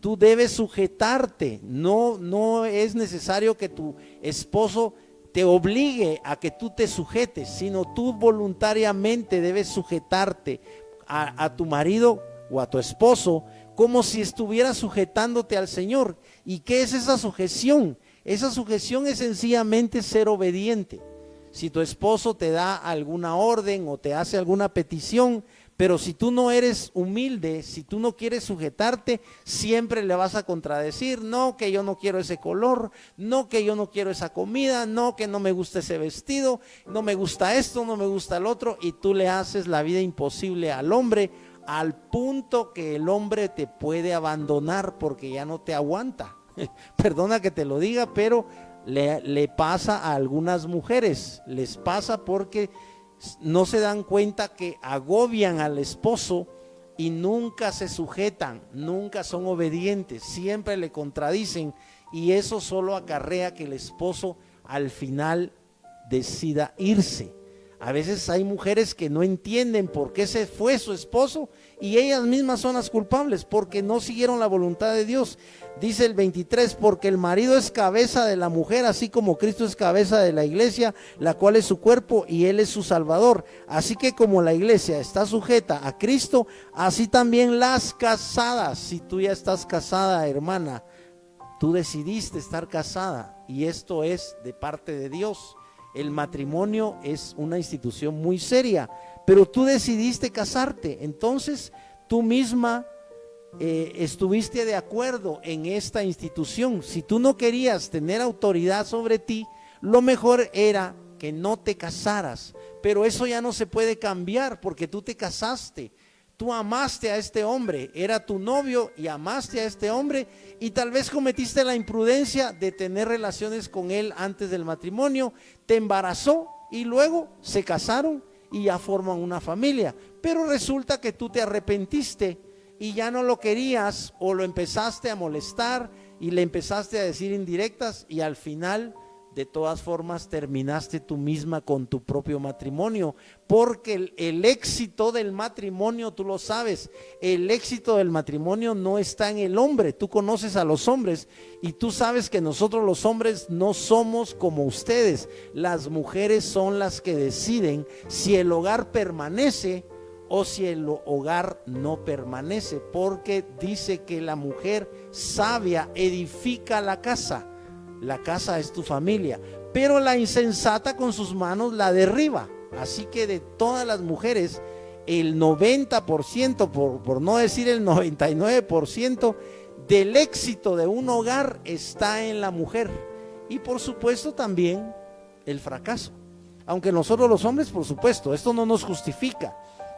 tú debes sujetarte. No es necesario que tu esposo te obligue a que tú te sujetes, sino tú voluntariamente debes sujetarte a tu marido o a tu esposo como si estuvieras sujetándote al Señor. ¿Y qué es esa sujeción? Esa sujeción es sencillamente ser obediente. Si tu esposo te da alguna orden o te hace alguna petición, pero si tú no eres humilde, si tú no quieres sujetarte, siempre le vas a contradecir, no, que yo no quiero ese color, no, que yo no quiero esa comida, no, que no me gusta ese vestido, no me gusta esto, no me gusta el otro, y tú le haces la vida imposible al hombre, al punto que el hombre te puede abandonar porque ya no te aguanta. Perdona que te lo diga, pero le pasa a algunas mujeres, les pasa porque no se dan cuenta que agobian al esposo y nunca se sujetan, nunca son obedientes, siempre le contradicen, y eso solo acarrea que el esposo al final decida irse. A veces hay mujeres que no entienden por qué se fue su esposo y ellas mismas son las culpables porque no siguieron la voluntad de Dios. Dice el 23, porque el marido es cabeza de la mujer, así como Cristo es cabeza de la iglesia, la cual es su cuerpo y él es su salvador. Así que como la iglesia está sujeta a Cristo, así también las casadas. Si tú ya estás casada, hermana, tú decidiste estar casada y esto es de parte de Dios. El matrimonio es una institución muy seria, pero tú decidiste casarte, entonces tú misma estuviste de acuerdo en esta institución. Si tú no querías tener autoridad sobre ti, lo mejor era que no te casaras, pero eso ya no se puede cambiar porque tú te casaste. Tú amaste a este hombre, era tu novio y amaste a este hombre y tal vez cometiste la imprudencia de tener relaciones con él antes del matrimonio, te embarazó y luego se casaron y ya forman una familia. Pero resulta que tú te arrepentiste y ya no lo querías o lo empezaste a molestar y le empezaste a decir indirectas y al final de todas formas terminaste tú misma con tu propio matrimonio, porque el éxito del matrimonio, tú lo sabes, el éxito del matrimonio no está en el hombre. Tú conoces a los hombres y tú sabes que nosotros los hombres no somos como ustedes. Las mujeres son las que deciden si el hogar permanece o si el hogar no permanece, porque dice que la mujer sabia edifica la casa. La casa es tu familia, pero la insensata con sus manos la derriba. Así que de todas las mujeres, el 90%, por no decir el 99% del éxito de un hogar está en la mujer. Y por supuesto también el fracaso. Aunque nosotros los hombres, por supuesto, esto no nos justifica,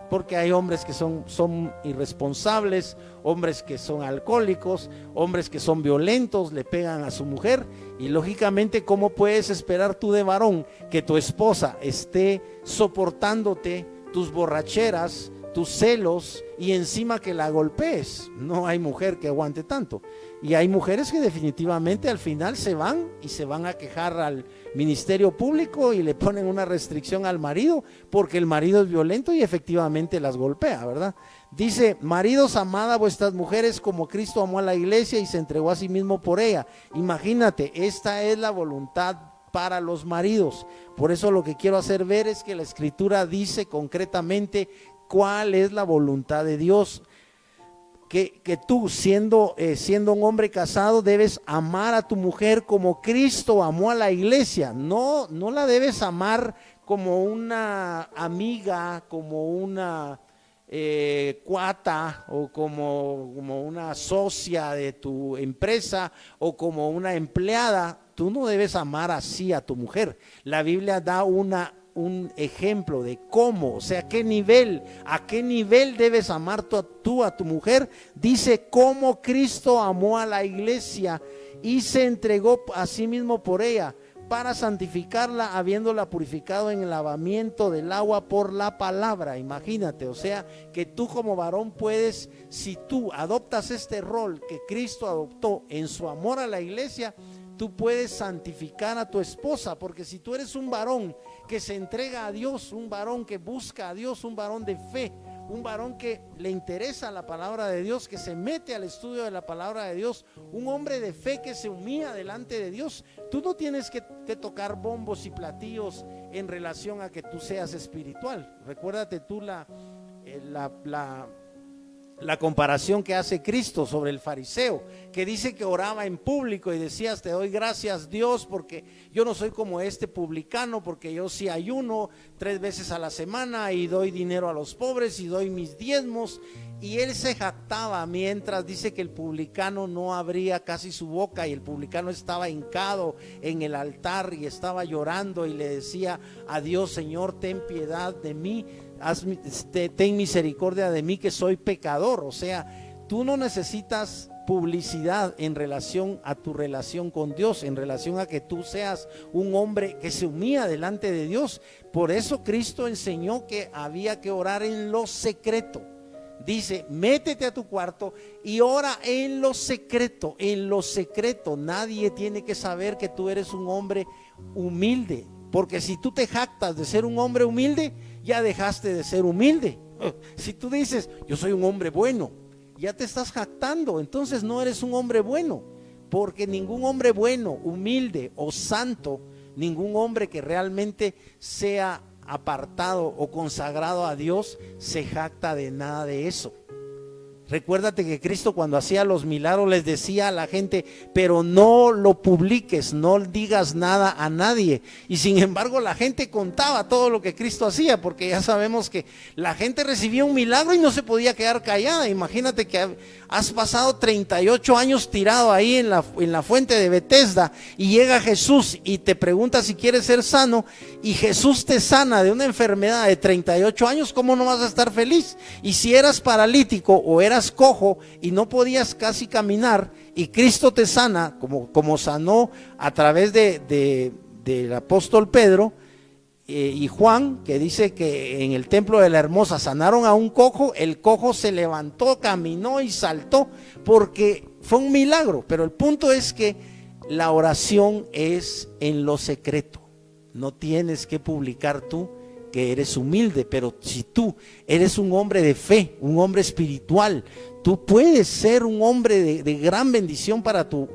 porque hay hombres que son irresponsables, hombres que son alcohólicos, hombres que son violentos, le pegan a su mujer, y lógicamente, ¿cómo puedes esperar tú de varón que tu esposa esté soportándote tus borracheras, tus celos y encima que la golpees? No hay mujer que aguante tanto. Y hay mujeres que definitivamente al final se van a quejar al ministerio público y le ponen una restricción al marido porque el marido es violento y efectivamente las golpea, ¿verdad? Dice: maridos, amad a vuestras mujeres como Cristo amó a la iglesia y se entregó a sí mismo por ella. Imagínate, esta es la voluntad para los maridos. Por eso lo que quiero hacer ver es que la escritura dice concretamente cuál es la voluntad de Dios. Que tú siendo un hombre casado debes amar a tu mujer como Cristo amó a la iglesia. No la debes amar como una amiga, como una cuata o como una socia de tu empresa o como una empleada. Tú no debes amar así a tu mujer. La Biblia da un ejemplo de cómo, o sea, a qué nivel debes amar tú a tu mujer. Dice: como Cristo amó a la iglesia y se entregó a sí mismo por ella, para santificarla, habiéndola purificado en el lavamiento del agua por la palabra. Imagínate, o sea, que tú como varón puedes, si tú adoptas este rol que Cristo adoptó en su amor a la iglesia, tú puedes santificar a tu esposa, porque si tú eres un varón que se entrega a Dios, un varón que busca a Dios, un varón de fe, un varón que le interesa la palabra de Dios, que se mete al estudio de la palabra de Dios, un hombre de fe que se humilla delante de Dios, tú no tienes que tocar bombos y platillos en relación a que tú seas espiritual. Recuérdate tú la comparación que hace Cristo sobre el fariseo, que dice que oraba en público y decías: te doy gracias, Dios, porque yo no soy como este publicano, porque yo sí ayuno 3 veces a la semana y doy dinero a los pobres y doy mis diezmos. Y él se jactaba, mientras dice que el publicano no abría casi su boca, y el publicano estaba hincado en el altar y estaba llorando y le decía a Dios: Señor, ten piedad de mí, ten misericordia de mí, que soy pecador. O sea, tú no necesitas publicidad en relación a tu relación con Dios, en relación a que tú seas un hombre que se humilla delante de Dios. Por eso Cristo enseñó que había que orar en lo secreto. Dice: métete a tu cuarto y ora en lo secreto. En lo secreto nadie tiene que saber que tú eres un hombre humilde, porque si tú te jactas de ser un hombre humilde, ya dejaste de ser humilde. Si tú dices: yo soy un hombre bueno, ya te estás jactando, entonces no eres un hombre bueno, porque ningún hombre bueno, humilde o santo, ningún hombre que realmente sea apartado o consagrado a Dios, se jacta de nada de eso. Recuérdate que Cristo, cuando hacía los milagros, les decía a la gente: pero no lo publiques, no digas nada a nadie. Y sin embargo la gente contaba todo lo que Cristo hacía, porque ya sabemos que la gente recibía un milagro y no se podía quedar callada. Imagínate que has pasado 38 años tirado ahí en la fuente de Betesda, y llega Jesús y te pregunta si quieres ser sano, y Jesús te sana de una enfermedad de 38 años. ¿Cómo no vas a estar feliz? Y si eras paralítico o eras cojo y no podías casi caminar, y Cristo te sana, como sanó a través del apóstol Pedro y Juan, que dice que en el templo de la Hermosa sanaron a un cojo, el cojo se levantó, caminó y saltó, porque fue un milagro. Pero el punto es que La oración es en lo secreto. No tienes que publicar tú que eres humilde, pero si tú eres un hombre de fe, un hombre espiritual, tú puedes ser un hombre de gran bendición para tu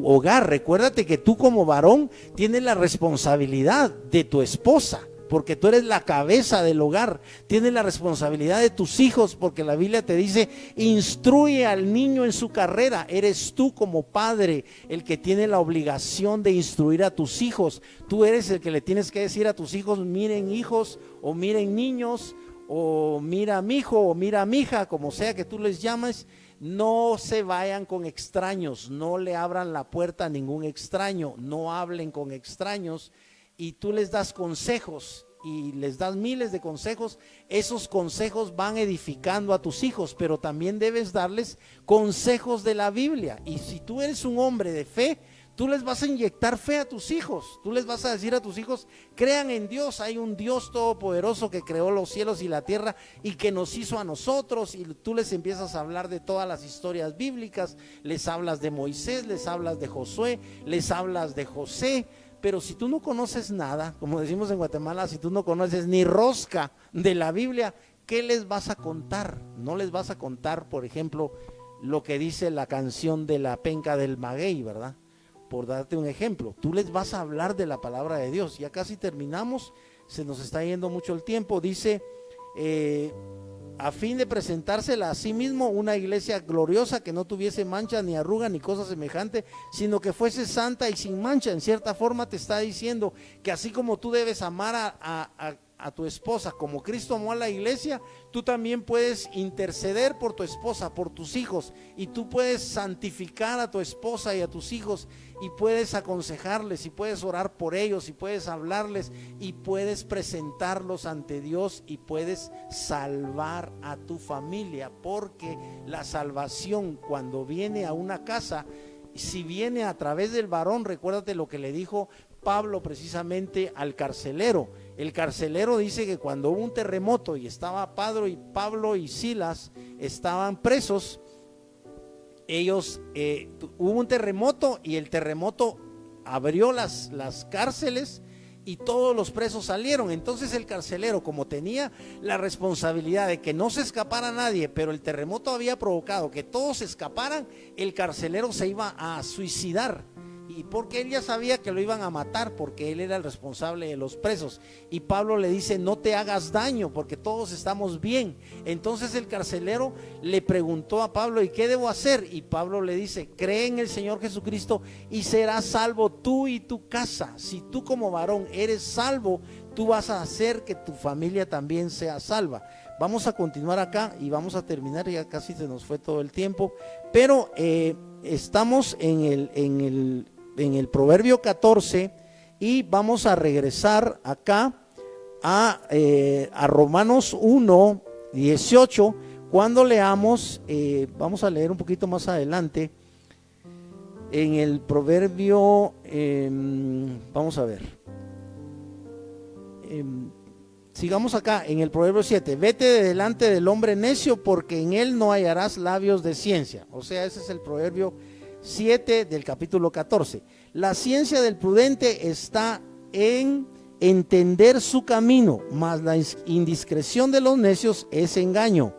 hogar. Recuérdate que tú como varón tienes la responsabilidad de tu esposa, porque tú eres la cabeza del hogar. Tienes la responsabilidad de tus hijos, porque la Biblia te dice, instruye al niño en su carrera. Eres tú como padre el que tiene la obligación de instruir a tus hijos. Tú eres el que le tienes que decir a tus hijos, miren hijos, o miren niños, o mira mi hijo, o mira mi hija, como sea que tú les llames. No se vayan con extraños, no le abran la puerta a ningún extraño, no hablen con extraños. Y tú les das consejos y les das miles de consejos. Esos consejos van edificando a tus hijos, pero también debes darles consejos de la Biblia. Y si tú eres un hombre de fe, tú les vas a inyectar fe a tus hijos. Tú les vas a decir a tus hijos, crean en Dios. Hay un Dios todopoderoso que creó los cielos y la tierra y que nos hizo a nosotros. Y tú les empiezas a hablar de todas las historias bíblicas. Les hablas de Moisés, les hablas de Josué, les hablas de José. Pero si tú no conoces nada, como decimos en Guatemala, si tú no conoces ni rosca de la Biblia, ¿qué les vas a contar? No les vas a contar, por ejemplo, lo que dice la canción de la penca del maguey, ¿verdad? Por darte un ejemplo, tú les vas a hablar de la palabra de Dios. Ya casi terminamos, se nos está yendo mucho el tiempo. Dice, a fin de presentársela a sí mismo una iglesia gloriosa, que no tuviese mancha ni arruga ni cosa semejante, sino que fuese santa y sin mancha. En cierta forma te está diciendo que así como tú debes amar a tu esposa como Cristo amó a la iglesia, tú también puedes interceder por tu esposa, por tus hijos, y tú puedes santificar a tu esposa y a tus hijos, y puedes aconsejarles, y puedes orar por ellos, y puedes hablarles, y puedes presentarlos ante Dios, y puedes salvar a tu familia, porque la salvación cuando viene a una casa, si viene a través del varón, recuérdate lo que le dijo Pablo precisamente al carcelero. El carcelero dice que cuando hubo un terremoto y estaba Pablo y Silas estaban presos, ellos hubo un terremoto y el terremoto abrió las cárceles y todos los presos salieron. Entonces el carcelero, como tenía la responsabilidad de que no se escapara nadie, pero el terremoto había provocado que todos escaparan, el carcelero se iba a suicidar. Y porque él ya sabía que lo iban a matar, porque él era el responsable de los presos. Y Pablo le dice, no te hagas daño, porque todos estamos bien. Entonces el carcelero le preguntó a Pablo, ¿y qué debo hacer? Y Pablo le dice, cree en el Señor Jesucristo y serás salvo tú y tu casa. Si tú como varón eres salvo, tú vas a hacer que tu familia también sea salva. Vamos a continuar acá y vamos a terminar, ya casi se nos fue todo el tiempo, pero estamos en el Proverbio 14 y vamos a regresar acá a Romanos 1, 18. Cuando leamos, vamos a leer un poquito más adelante en el Proverbio, vamos a ver, sigamos acá en el Proverbio 7. Vete de delante del hombre necio, porque en él no hallarás labios de ciencia. O sea, ese es el Proverbio 7 del capítulo 14. La ciencia del prudente está en entender su camino, mas la indiscreción de los necios es engaño.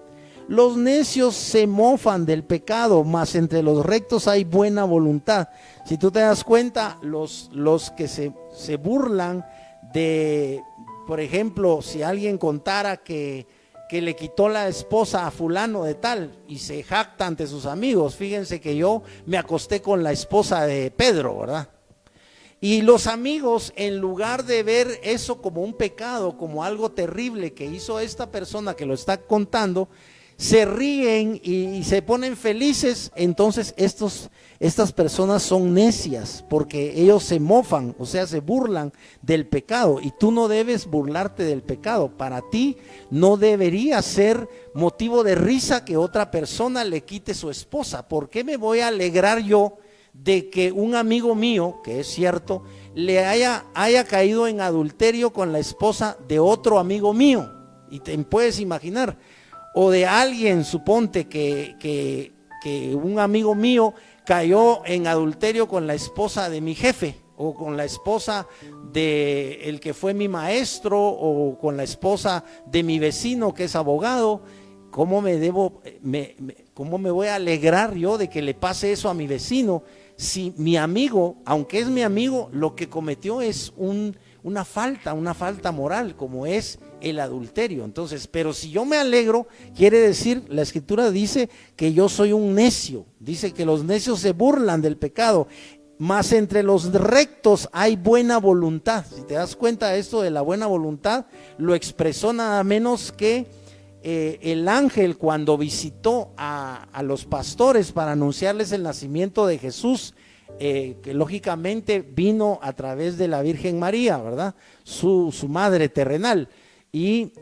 Los necios se mofan del pecado, mas entre los rectos hay buena voluntad. Si tú te das cuenta, los que se burlan de, por ejemplo, si alguien contara que le quitó la esposa a fulano de tal y se jacta ante sus amigos, fíjense que yo me acosté con la esposa de Pedro, ¿verdad? Y los amigos, en lugar de ver eso como un pecado, como algo terrible que hizo esta persona que lo está contando, se ríen y se ponen felices. Entonces estas personas son necias, porque ellos se mofan, o sea, se burlan del pecado, y tú no debes burlarte del pecado. Para ti no debería ser motivo de risa que otra persona le quite su esposa. ¿Por qué me voy a alegrar yo de que un amigo mío, que es cierto, le haya caído en adulterio con la esposa de otro amigo mío? Y te puedes imaginar, o de alguien, suponte que un amigo mío cayó en adulterio con la esposa de mi jefe, o con la esposa de el que fue mi maestro, o con la esposa de mi vecino que es abogado, ¿cómo me voy a alegrar yo de que le pase eso a mi vecino? Si mi amigo, aunque es mi amigo, lo que cometió es una falta moral, como es el adulterio. Entonces, pero si yo me alegro, quiere decir, la escritura dice que yo soy un necio, dice que los necios se burlan del pecado, mas entre los rectos hay buena voluntad. Si te das cuenta, esto de la buena voluntad lo expresó nada menos que el ángel cuando visitó a los pastores para anunciarles el nacimiento de Jesús, que lógicamente vino a través de la Virgen María, ¿verdad? Su madre terrenal. Y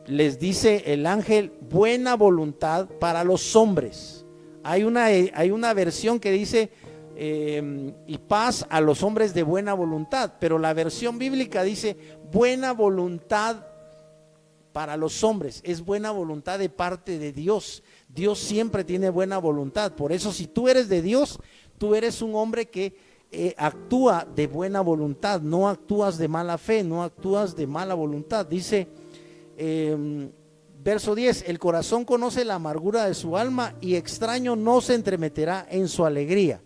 les dice el ángel, buena voluntad para los hombres. Hay una versión que dice y paz a los hombres de buena voluntad, pero la versión bíblica dice buena voluntad para los hombres. Es buena voluntad de parte de Dios. Dios siempre tiene buena voluntad. Por eso, si tú eres de Dios, tú eres un hombre que actúa de buena voluntad, no actúas de mala fe, no actúas de mala voluntad. Dice verso 10, el corazón conoce la amargura de su alma y extraño no se entremeterá en su alegría.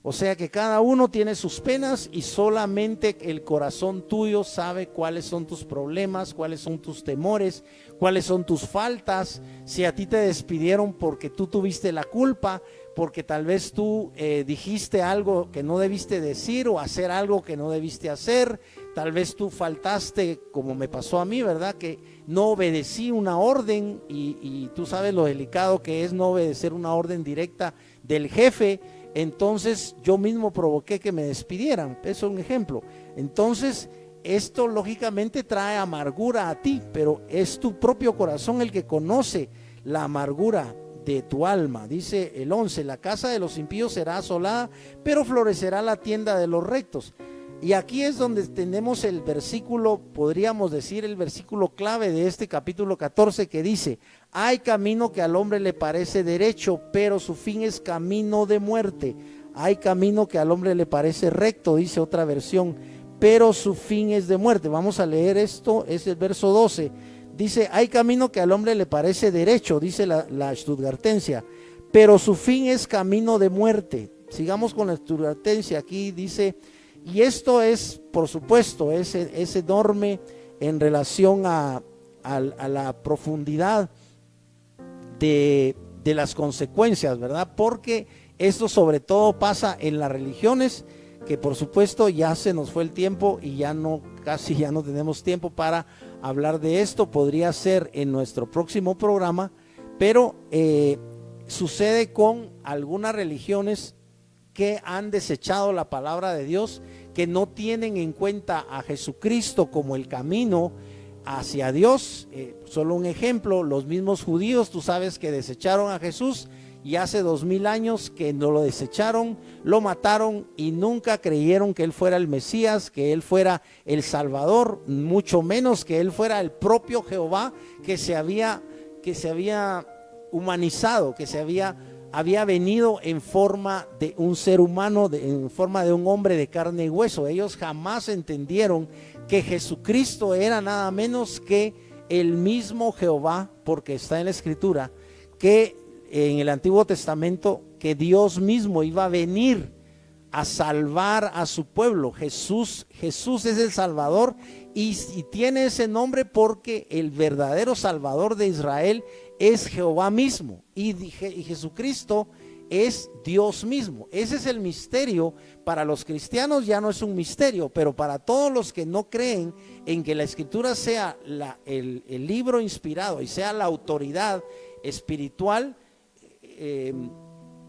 O sea que cada uno tiene sus penas y solamente el corazón tuyo sabe cuáles son tus problemas, cuáles son tus temores, cuáles son tus faltas. Si a ti te despidieron porque tú tuviste la culpa, porque tal vez tú dijiste algo que no debiste decir o hacer algo que no debiste hacer, tal vez tú faltaste, como me pasó a mí, ¿verdad? Que no obedecí una orden y tú sabes lo delicado que es no obedecer una orden directa del jefe. Entonces yo mismo provoqué que me despidieran. Eso es un ejemplo. Entonces esto lógicamente trae amargura a ti, pero es tu propio corazón el que conoce la amargura de tu alma. Dice el 11, la casa de los impíos será asolada, pero florecerá la tienda de los rectos. Y aquí es donde tenemos el versículo, podríamos decir el versículo clave de este capítulo 14, que dice: hay camino que al hombre le parece derecho, pero su fin es camino de muerte. Hay camino que al hombre le parece recto, dice otra versión, pero su fin es de muerte. Vamos a leer esto, es el verso 12. Dice: hay camino que al hombre le parece derecho, dice la Stuttgartensia, pero su fin es camino de muerte. Sigamos con la Stuttgartensia. Aquí dice, y esto es, por supuesto, es enorme en relación a la profundidad de las consecuencias, ¿verdad? Porque esto sobre todo pasa en las religiones, que por supuesto ya se nos fue el tiempo y casi ya no tenemos tiempo para hablar de esto. Podría ser en nuestro próximo programa, pero sucede con algunas religiones que han desechado la palabra de Dios, que no tienen en cuenta a Jesucristo como el camino hacia Dios. Solo un ejemplo, los mismos judíos, tú sabes que desecharon a Jesús, y hace 2000 años que no lo desecharon, lo mataron y nunca creyeron que él fuera el Mesías, que él fuera el Salvador, mucho menos que él fuera el propio Jehová que se había humanizado, que había venido en forma de un ser humano, en forma de un hombre de carne y hueso. Ellos jamás entendieron que Jesucristo era nada menos que el mismo Jehová, porque está en la Escritura que en el Antiguo Testamento que Dios mismo iba a venir a salvar a su pueblo. Jesús es el Salvador y tiene ese nombre porque el verdadero Salvador de Israel es Jehová mismo, y Jesucristo es Dios mismo. Ese es el misterio. Para los cristianos ya no es un misterio, pero para todos los que no creen en que la Escritura sea el libro inspirado y sea la autoridad espiritual,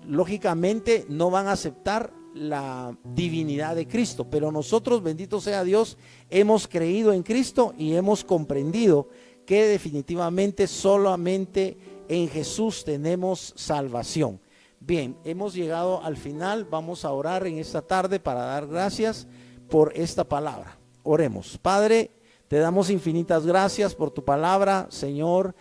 lógicamente no van a aceptar la divinidad de Cristo. Pero nosotros, bendito sea Dios, hemos creído en Cristo y hemos comprendido que definitivamente solamente en Jesús tenemos salvación. Bien, hemos llegado al final. Vamos a orar en esta tarde para dar gracias por esta palabra. Oremos. Padre, te damos infinitas gracias por tu palabra, Señor.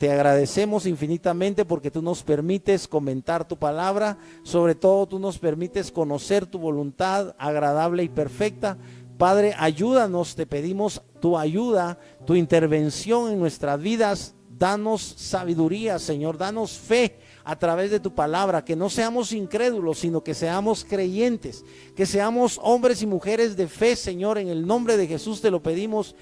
Te agradecemos infinitamente porque tú nos permites comentar tu palabra, sobre todo tú nos permites conocer tu voluntad agradable y perfecta. Padre, ayúdanos, te pedimos tu ayuda, tu intervención en nuestras vidas. Danos sabiduría, Señor, danos fe a través de tu palabra, que no seamos incrédulos, sino que seamos creyentes, que seamos hombres y mujeres de fe, Señor. En el nombre de Jesús te lo pedimos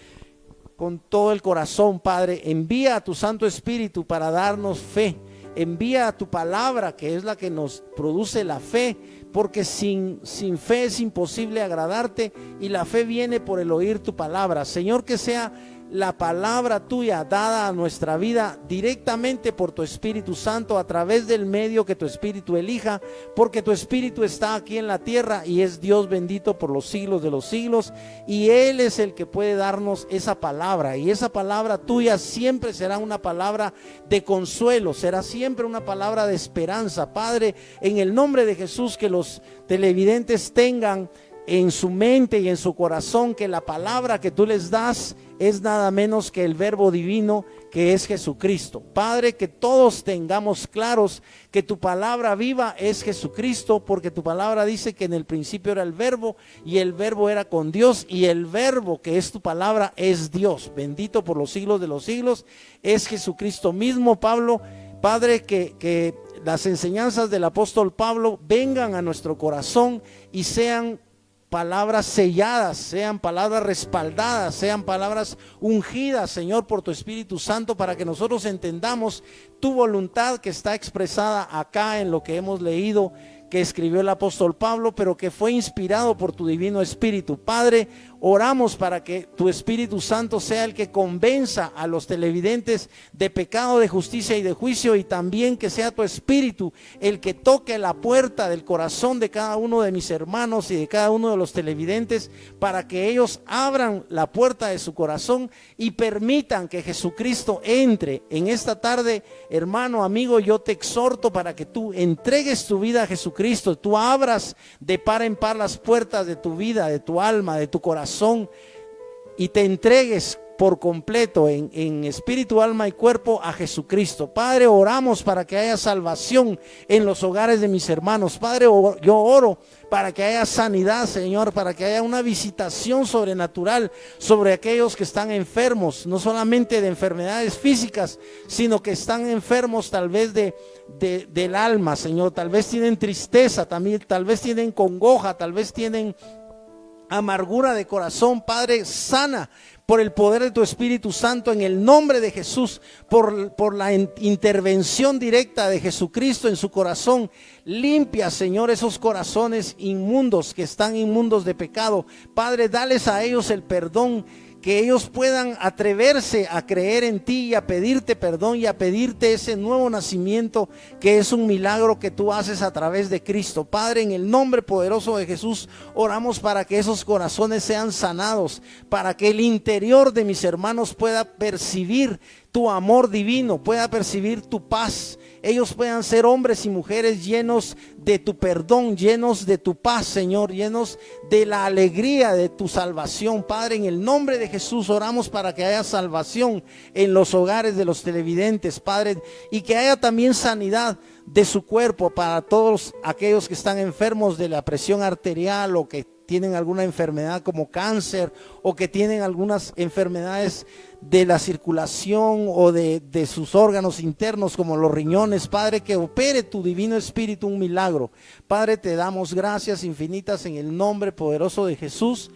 con todo el corazón, Padre. Envía a tu Santo Espíritu para darnos fe. Envía a tu palabra, que es la que nos produce la fe, porque sin fe es imposible agradarte, y la fe viene por el oír tu palabra. Señor, que sea la palabra tuya dada a nuestra vida directamente por tu Espíritu Santo, a través del medio que tu Espíritu elija, porque tu Espíritu está aquí en la tierra y es Dios bendito por los siglos de los siglos, y Él es el que puede darnos esa palabra, y esa palabra tuya siempre será una palabra de consuelo, será siempre una palabra de esperanza. Padre, en el nombre de Jesús, que los televidentes tengan en su mente y en su corazón que la palabra que tú les das es nada menos que el verbo divino, que es Jesucristo. Padre, que todos tengamos claros que tu palabra viva es Jesucristo, porque tu palabra dice que en el principio era el verbo, y el verbo era con Dios, y el verbo que es tu palabra es Dios, bendito por los siglos de los siglos, es Jesucristo mismo. Padre, que las enseñanzas del apóstol Pablo vengan a nuestro corazón y sean palabras selladas, sean palabras respaldadas, sean palabras ungidas, Señor, por tu Espíritu Santo, para que nosotros entendamos tu voluntad que está expresada acá en lo que hemos leído, que escribió el apóstol Pablo, pero que fue inspirado por tu divino Espíritu. Padre, oramos para que tu Espíritu Santo sea el que convenza a los televidentes de pecado, de justicia y de juicio, y también que sea tu Espíritu el que toque la puerta del corazón de cada uno de mis hermanos y de cada uno de los televidentes, para que ellos abran la puerta de su corazón y permitan que Jesucristo entre en esta tarde. Hermano, amigo, yo te exhorto para que tú entregues tu vida a Jesucristo, tú abras de par en par las puertas de tu vida, de tu alma, de tu corazón, y te entregues por completo en espíritu, alma y cuerpo a Jesucristo. Padre, oramos para que haya salvación en los hogares de mis hermanos. Padre, yo oro para que haya sanidad, Señor, para que haya una visitación sobrenatural sobre aquellos que están enfermos, no solamente de enfermedades físicas, sino que están enfermos tal vez del alma, Señor. Tal vez tienen tristeza, también, tal vez tienen congoja, tal vez tienen amargura de corazón. Padre, sana por el poder de tu Espíritu Santo, en el nombre de Jesús, por la intervención directa de Jesucristo en su corazón. Limpia, Señor, esos corazones inmundos, que están inmundos de pecado. Padre, dales a ellos el perdón, que ellos puedan atreverse a creer en ti y a pedirte perdón y a pedirte ese nuevo nacimiento, que es un milagro que tú haces a través de Cristo. Padre, en el nombre poderoso de Jesús, oramos para que esos corazones sean sanados, para que el interior de mis hermanos pueda percibir tu amor divino, pueda percibir tu paz. Ellos puedan ser hombres y mujeres llenos de tu perdón, llenos de tu paz, Señor, llenos de la alegría de tu salvación. Padre, en el nombre de Jesús oramos para que haya salvación en los hogares de los televidentes, Padre, y que haya también sanidad de su cuerpo para todos aquellos que están enfermos de la presión arterial, o que tienen alguna enfermedad como cáncer, o que tienen algunas enfermedades de la circulación o de sus órganos internos como los riñones. Padre, que opere tu divino Espíritu un milagro. Padre, te damos gracias infinitas en el nombre poderoso de Jesús.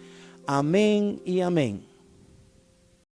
Amén y amén.